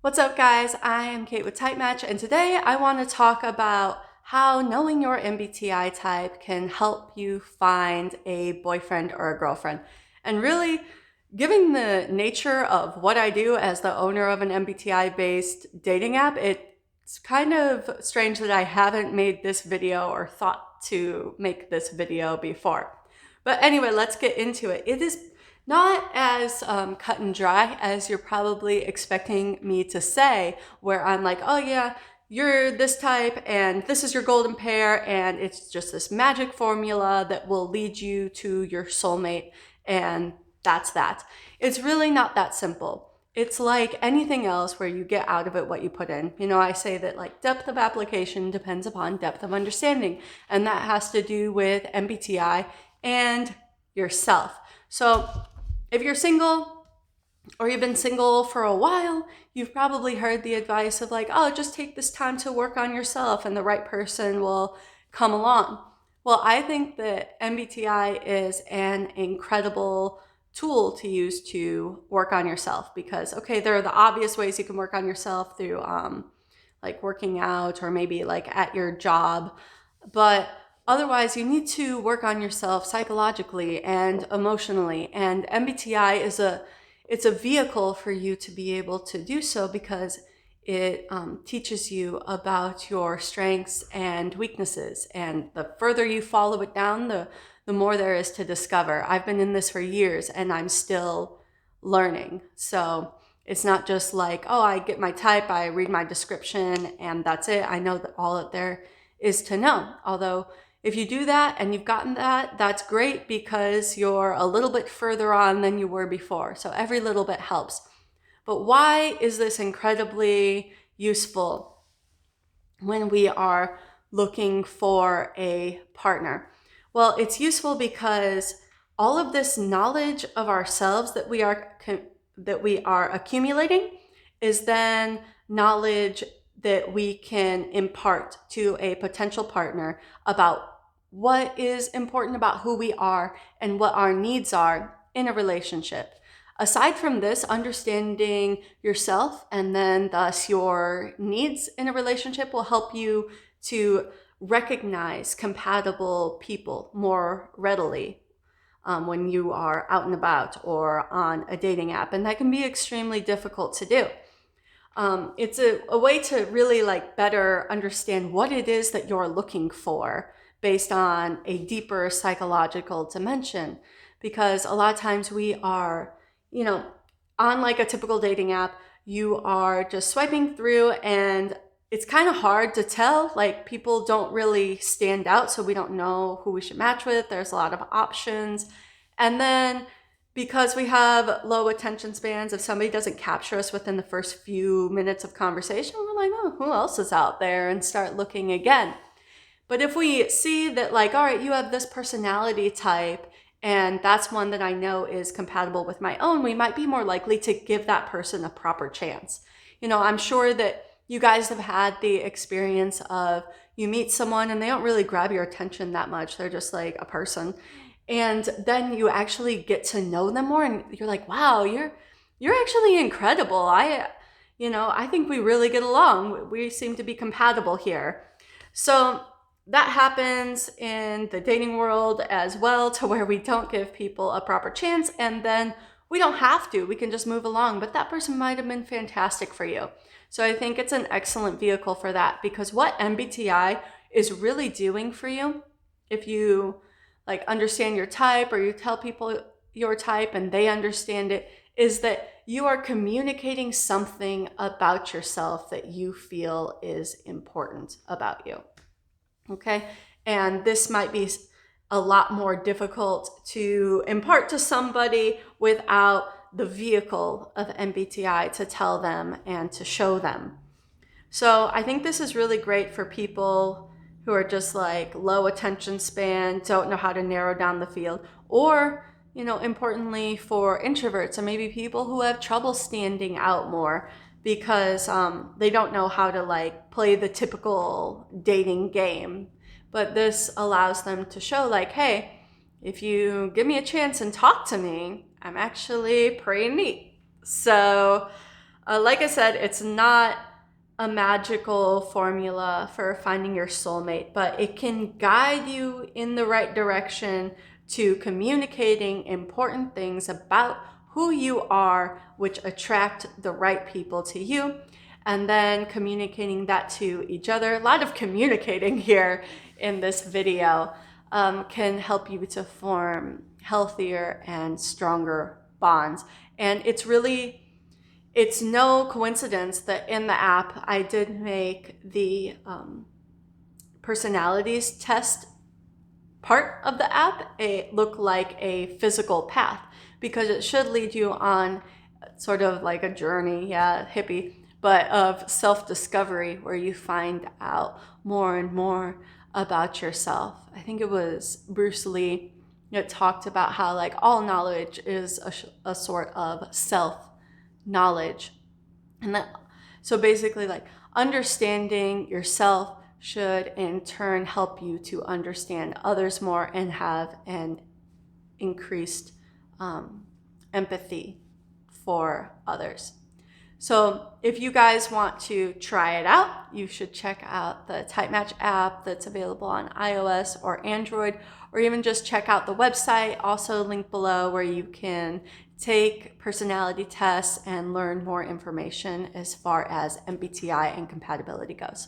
What's up, guys? I am Kate with TypeMatch, and today I want to talk about how knowing your MBTI type can help you find a boyfriend or a girlfriend. And really, given the nature of what I do as the owner of an MBTI-based dating app, it's kind of strange that I haven't made this video or thought to make this video before. But anyway, let's get into it. It is not as cut and dry as you're probably expecting me to say, where I'm like, oh yeah, you're this type and this is your golden pair and it's just this magic formula that will lead you to your soulmate and that's that. It's really not that simple. It's like anything else where you get out of it what you put in. You know, I say that like depth of application depends upon depth of understanding, and that has to do with MBTI and yourself. So if you're single or you've been single for a while, you've probably heard the advice of like, oh, just take this time to work on yourself and the right person will come along. Well, I think that MBTI is an incredible tool to use to work on yourself because, okay, there are the obvious ways you can work on yourself through like working out or maybe like at your job, but otherwise, you need to work on yourself psychologically and emotionally. And MBTI it's a vehicle for you to be able to do so because it teaches you about your strengths and weaknesses. And the further you follow it down, the more there is to discover. I've been in this for years and I'm still learning. So it's not just like, oh, I get my type, I read my description, and that's it. I know that all that there is to know. Although if you do that and you've gotten that, that's great because you're a little bit further on than you were before. So every little bit helps. But why is this incredibly useful when we are looking for a partner? Well, it's useful because all of this knowledge of ourselves that we are accumulating is then knowledge that we can impart to a potential partner about what is important about who we are and what our needs are in a relationship. Aside from this, understanding yourself and then thus your needs in a relationship will help you to recognize compatible people more readily when you are out and about or on a dating app. And that can be extremely difficult to do. It's a way to really like better understand what it is that you're looking for based on a deeper psychological dimension. Because a lot of times we are, on like a typical dating app, you are just swiping through and it's kind of hard to tell, like people don't really stand out. So we don't know who we should match with. There's a lot of options. And then because we have low attention spans, if somebody doesn't capture us within the first few minutes of conversation, we're like, oh, who else is out there, and start looking again. But if we see that like, all right, you have this personality type and that's one that I know is compatible with my own, we might be more likely to give that person a proper chance. I'm sure that you guys have had the experience of you meet someone and they don't really grab your attention that much. They're just like a person. And then you actually get to know them more and you're like, wow, you're actually incredible. I think we really get along. We seem to be compatible here. So that happens in the dating world as well, to where we don't give people a proper chance and then we don't have to. We can just move along, but that person might have been fantastic for you. So I think it's an excellent vehicle for that, because what MBTI is really doing for you, if you like understand your type or you tell people your type and they understand it, is that you are communicating something about yourself that you feel is important about you. Okay. And this might be a lot more difficult to impart to somebody without the vehicle of MBTI to tell them and to show them. So I think this is really great for people who are just like low attention span, don't know how to narrow down the field, or, importantly for introverts or maybe people who have trouble standing out more because they don't know how to like play the typical dating game. But this allows them to show like, hey, if you give me a chance and talk to me, I'm actually pretty neat. So Like I said, it's not a magical formula for finding your soulmate, but it can guide you in the right direction to communicating important things about who you are, which attract the right people to you, and then communicating that to each other. A lot of communicating here in this video can help you to form healthier and stronger bonds. And it's no coincidence that in the app I did make the personalities test part of the app look like a physical path, because it should lead you on sort of like a journey, yeah, hippie, but of self-discovery, where you find out more and more about yourself. I think it was Bruce Lee that talked about how like all knowledge is a sort of self-knowledge. And that, so basically like understanding yourself should in turn help you to understand others more and have an increased empathy for others. So if you guys want to try it out, you should check out the TypeMatch app that's available on iOS or Android, or even just check out the website, also linked below, where you can take personality tests and learn more information as far as MBTI and compatibility goes.